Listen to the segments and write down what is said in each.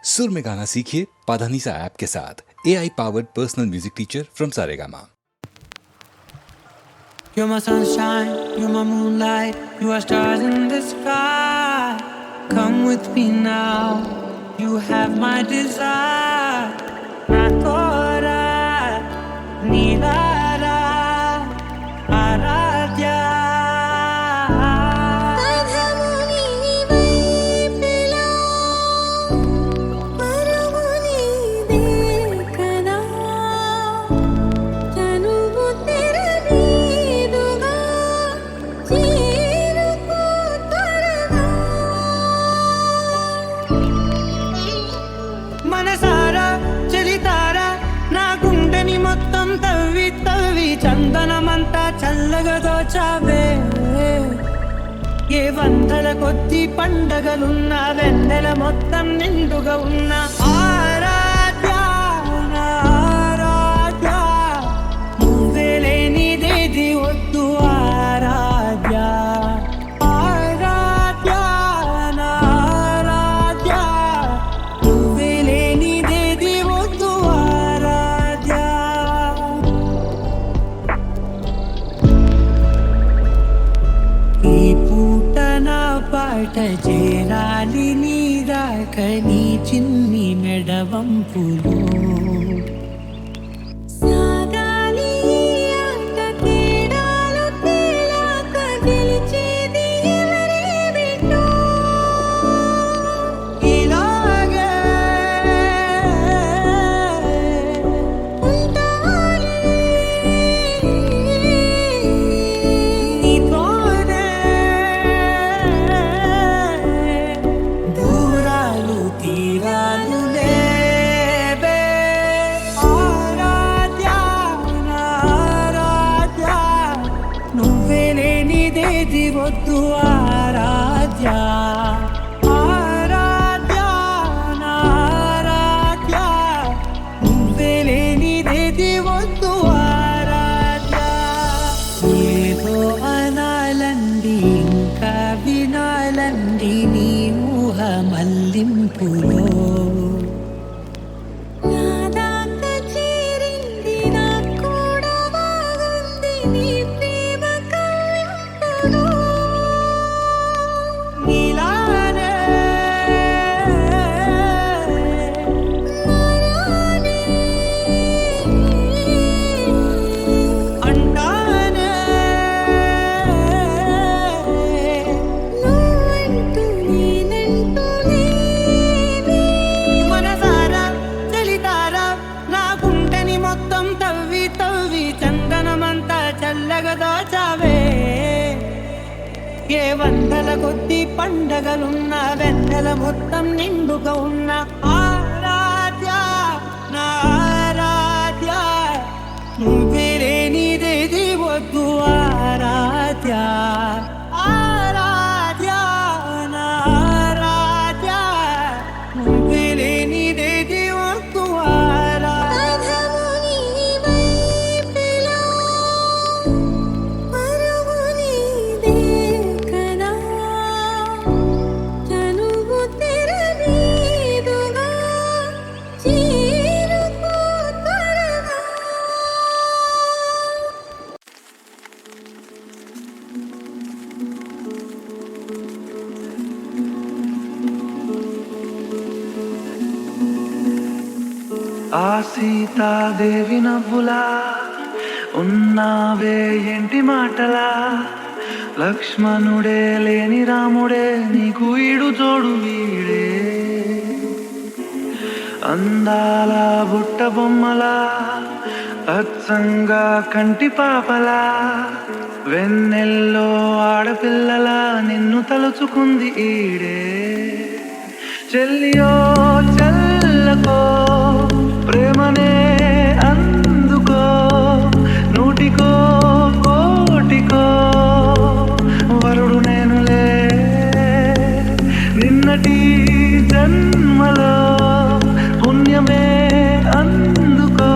सुर में गाना सीखिए पाधानीसा ऐप के साथ AI powered personal music teacher from Saregama. You're my sunshine, you're my moonlight, you are stars in the sky. Come with me now, you have my desire. Nakora, Nilara, Aradhya. మనసారా చెలితారా నా గుండెని మొత్తం తవ్వి తవ్వి చందనమంతా చల్లగా దోచావే. ఏ వందల కొద్ది పండగలున్న వెన్నెల మొత్తం నిండుగా ఉన్న ఆరాధ్య నా ఆరాధ్య, నువ్వే లేనిదేది వద్దు ఆరాధ్య. ఆరాధ్య నా ఆరాధ్య, నువ్వే లేనిదేది వద్దు ఆరాధ్య. ఈ పూట నా పాట చేరాలి నీ రాక నీ చిన్ని మెడవంపులో. సాగాలి ఆట తేడాలు తేలాక గెలిచేది ఎవరే బిడ్డో. ఇలాగే ఉంటానే నీతోనే దూరాలు తీరాలు లేవే. ఆరాధ్య నా ఆరాధ్య, నువ్వే లేనిదేది వద్దు ఆరాధ్య. ఆరాధ్య నా ఆరాధ్య, నువ్వే లేనిదేది వద్దు ఆరాధ్య. ఏదో అనాలండి ఇంకా వినాలండి నీ ఊహ మల్లింపులో. నా దాకా చేరింది నాకు కూడా బాగుంది నీ ప్రేమ కవ్వింపులో. నీలానే మారానే అంటానే నువ్వంటూ నేనంటూ లేవే. మనసారా చెలితారా నా గుండెని మొత్తం తవ్వి తవ్వి చందనమంతా చల్లగా దోచావే. ఏ వందల కొద్ది పండగలున్న వెన్నెల మొత్తం నిండుగా ఉన్న ఆరాధ్య నా ఆరాధ్య, నువ్వే లేనిదేది వద్దు ఆరాధ్య. ఆరాధ్య నా ఆరాధ్య, నువ్వే లేనిదేది వద్దు ఆరాధ్య. అధము నీ వైపులో పరుగు నీదే కదా. తనువు తెర మీదుగా చేరుకో త్వరగా. ఆ సీతాదేవి నవ్వులా ఉన్నావే ఏంటి మాటలా. లక్ష్మణుడే లేని రాముడే నీకు ఈడు జోడు వీడే. అందాల బుట్ట బొమ్మలా అచ్చంగా కంటి పాపలా వెన్నెల్లో ఆడపిల్లలా నిన్ను తలుచుకుంది ఈడే. చెల్లియో చెల్లకో ప్రేమనే అందుకో, నూటికో కోటికో వరుడు నేనులే. నిన్నటి జన్మలో పుణ్యమే అందుకో,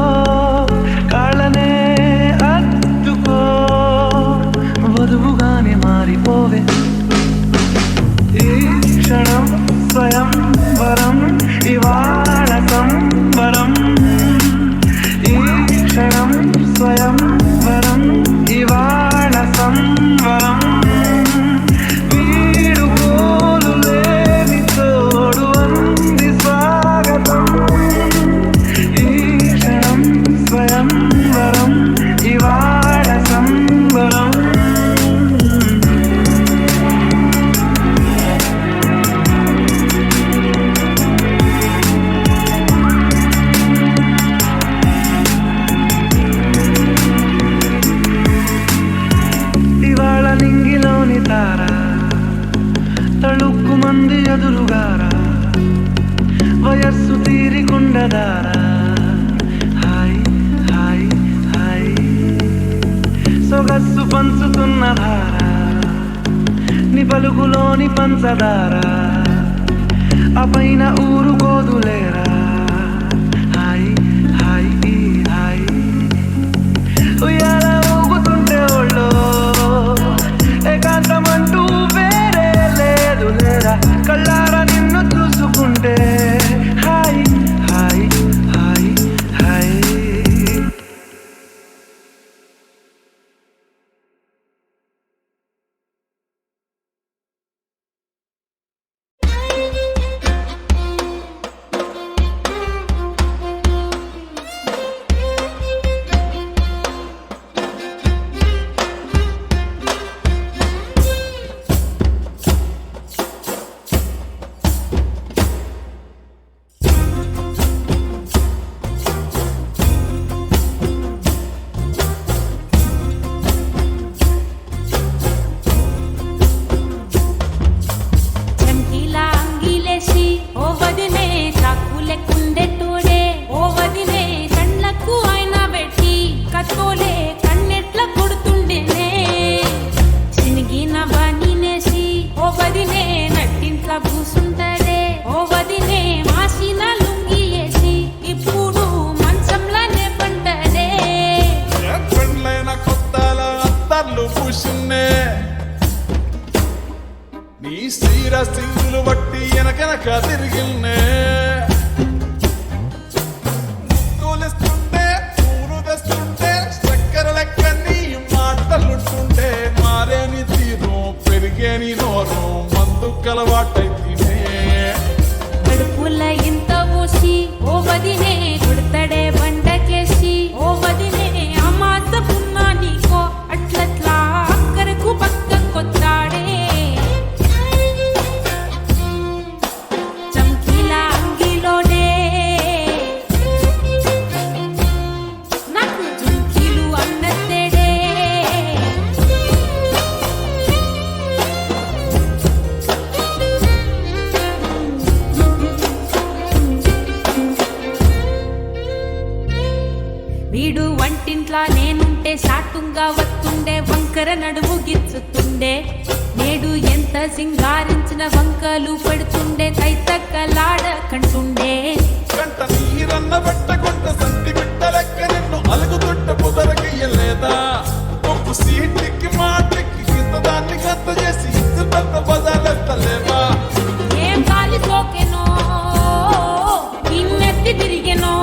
కాళ్ళనే అద్దుకో, వధువుగానే మారిపోవే. ఈ క్షణం స్వయం వరం ఇవా వయస్సు తీరికుండదారా హాయ్ హాయ్ హాయ్ సొగస్సు పంచుతున్న ధార నీ పలుకులోని పంచదార ఆ పైన ఊరుకోదులేరా హాయ్ హాయ్ హాయ్ ఉయ్యాల ఊగుతుంటే ఒళ్ళో ఏకాంతమంటూ వేరే లేదు లేరా కళ్ళారా నిన్ను చూసుకుంటే హాయ్ హాయ్ హాయ్ హాయ్ నీ స్థిర సింగులు బట్టి వెనకనక తిరిగిల్నే తోలిస్తుంటే పూలు తెస్తుంటే చక్కెర లెక్క నీ మాటలుంటుంటే మారేని తీరు పెరిగేని నోరు మందు కలవాటైతే కడుపుల ఇంత ఊసి ఓ వదినే కొడతడే బండకేసి ఓ వదినే అమాస పున్నా నీకో అట్లట్లా అక్కరకు పక్క కొత్తాడే చంకీలా అంగిలోనే నాకు జుంకీలు అన్నత్తేడే వీడు వంటింట్లా నేనుంటే సాటుంగా వస్తుండే వంకర నడుము గిచ్చుతుండే నేడు ఎంత సింగారించిన వంకలు పెడుతుండే తైతక్కలాడ కంటుండే కంట నీరన్న బట్ట కొంట సంతి బిడ్డ లెక్క నిన్ను అలుగుతుంట పొదరకయ్యలేదా ఒప్పు సీటికి మాటికి ఇంత దాన్ని గంత చేసి ఇంత పెద్ద బజార్లెత్తలేవా ఏం గాలి సోకెనో ఇన్నెత్తి తిరిగెనో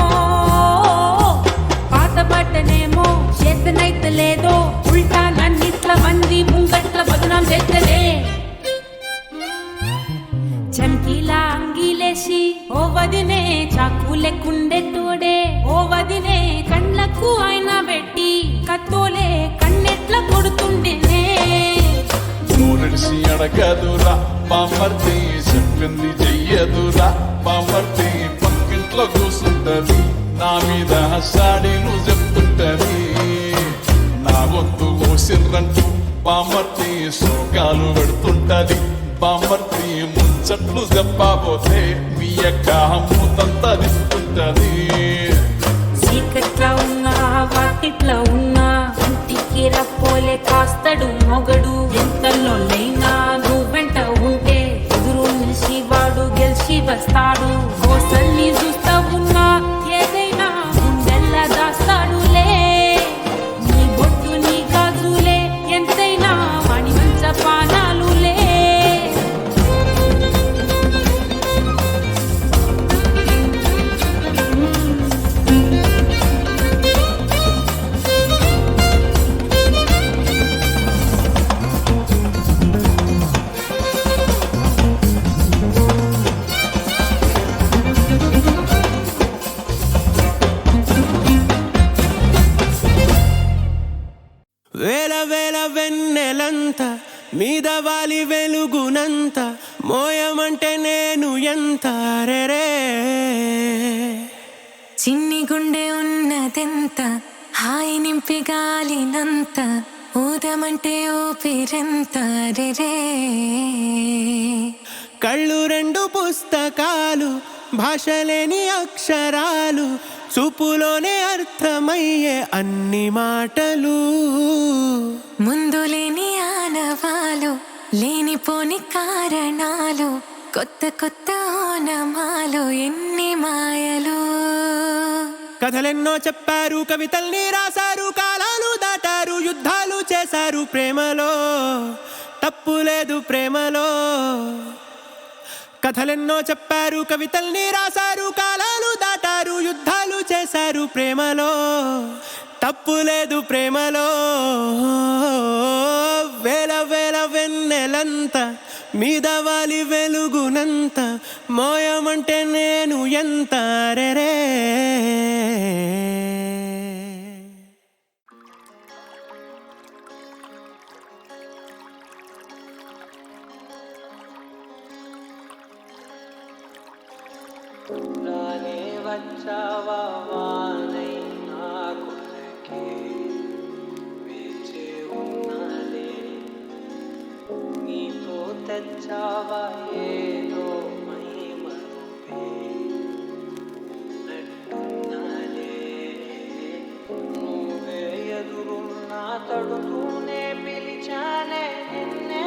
పాత బట్టనేమో చేతనైతే లేదో ఉల్టా నన్నిట్ల మంది ముంగట్ల బదనాం చేస్తలే చంకీలా అంగీలేసి ఓ వదినే చాకు లెక్కుండే తోడే ఓ వదినే కళ్ళకు ఆయన పెట్టి కత్తోలే కన్నెట్ల కొడుతుండేనే నూనెడిసి అడగదురా బామర్తి చెప్పింది చెయ్యదురా బామర్తి పక్కింట్లో కూసుంటది నా మీద సాడి నువ్వు చెప్తుంటది నా గొంతు కోసిర్రంటూ బామర్తి శోకాలు పెడుతుంటది బామర్తి ముచ్చట్లు చెప్పబోతే మీ యొక్క మూతంతా దిస్తుంటది చీకట్లా ఉన్నా వాకిట్లా ఉన్నా ఇంటికి రప్పోలే కాస్తడు మొగడు ఎంతలో లైనా నువ్వు వెంట ఉంటే ఎదురు నిలిచి వాడు గెలిచి వస్తాడు కోసల్ని చూస్తా ఉన్నా ఏదైనా గుండెల్లా దాస్తాడులే నీ బొట్టు నీ గాజులే ఎంతైనా వాణి మంచ పానాలులే వేల వేల వెన్నెలంత మీద వాలి వెలుగునంత మోయమంటే నేను ఎంత రే చిన్ని గుండె ఉన్నదెంత హాయి నింపి గాలినంత ఊదమంటే ఊపిరెంత రే కళ్ళు రెండు పుస్తకాలు భాషలేని అక్షరాలు చూపులోనే అర్థమయ్యే అన్ని మాటలు ముందు లేని ఆనవాలు లేనిపోని కారణాలు కొత్త కొత్త ఓనమాలు ఎన్ని మాయలు కథలెన్నో చెప్పారు కవితల్ని రాశారు కాలాలు దాటారు యుద్ధాలు చేశారు ప్రేమలో తప్పు లేదు ప్రేమలో కథలెన్నో చెప్పారు కవితల్ని రాశారు కాలాలు దాటారు యుద్ధాలు చేశారు ప్రేమలో తప్పు లేదు ప్రేమలో వేల వేల వెన్నెలంత మీద వాలి వెలుగునంత మోయమంటే నేను ఎంత రెరే రానే వచ్చావా వానై నా కొరకే వేచే ఉన్నాలే నీతో తెచ్చావా ఏదో మై మరుపే నట్టున్నాలే నువ్వే ఎదురున్నా తడుతూనే పిలిచానే నిన్నే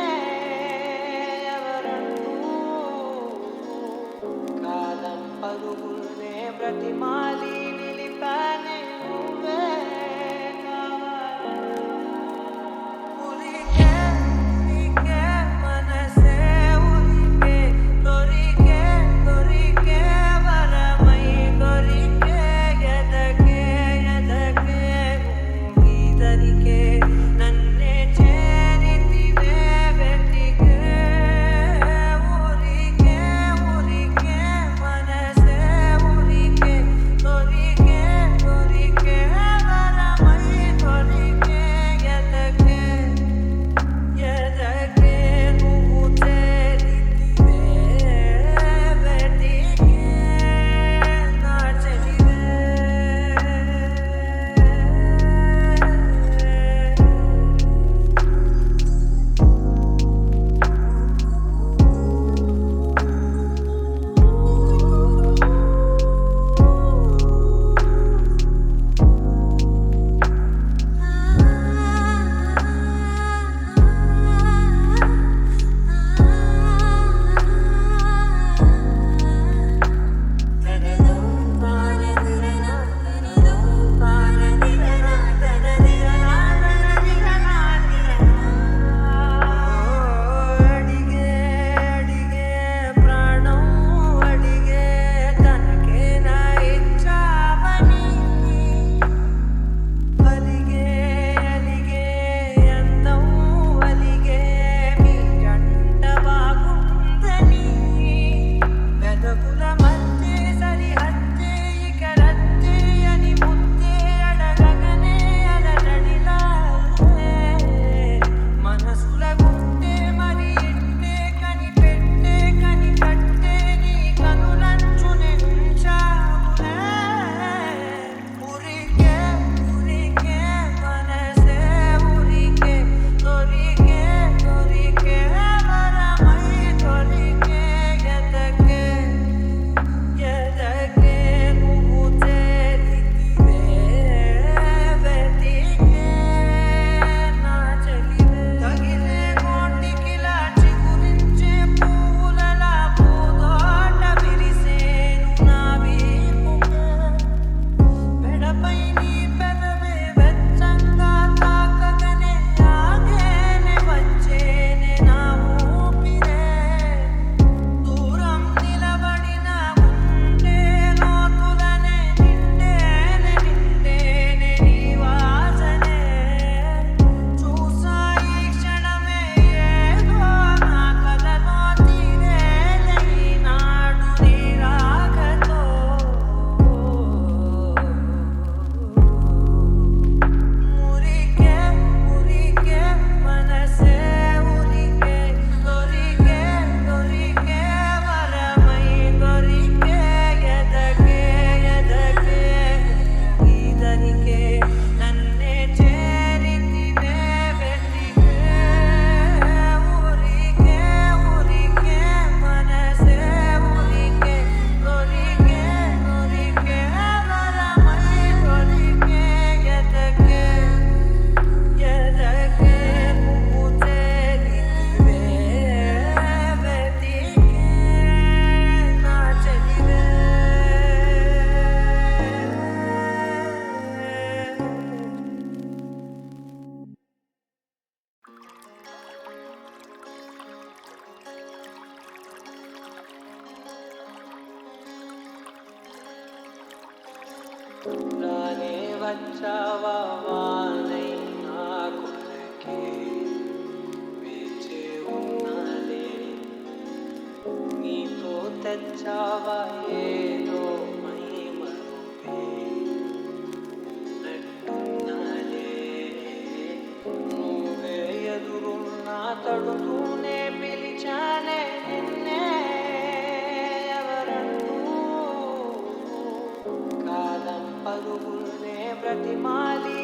పరుగుల్నే బ్రతిమాలి నిలిపానే నువ్వే ఉరికే ఉరికే మనసే ఉరికే దొరికే దొరికే వరమై దొరికే ఎదకే ఎదకే నువ్వీదరికే నన్నే చేరితివే వెతికే ఉరికే ఉరికే మనసే ఉరికే రానే వచ్చావా వానై నా కొరకే వేచే ఉన్నాలే నీతో తెచ్చావా ఏదో మై మరుపే నట్టున్నాలే నువ్వే ఎదురున్నా తడుతూనే పిలిచానే నిన్నే ఎవరంటూ కాలం పరుగుల్నే బ్రతిమాలి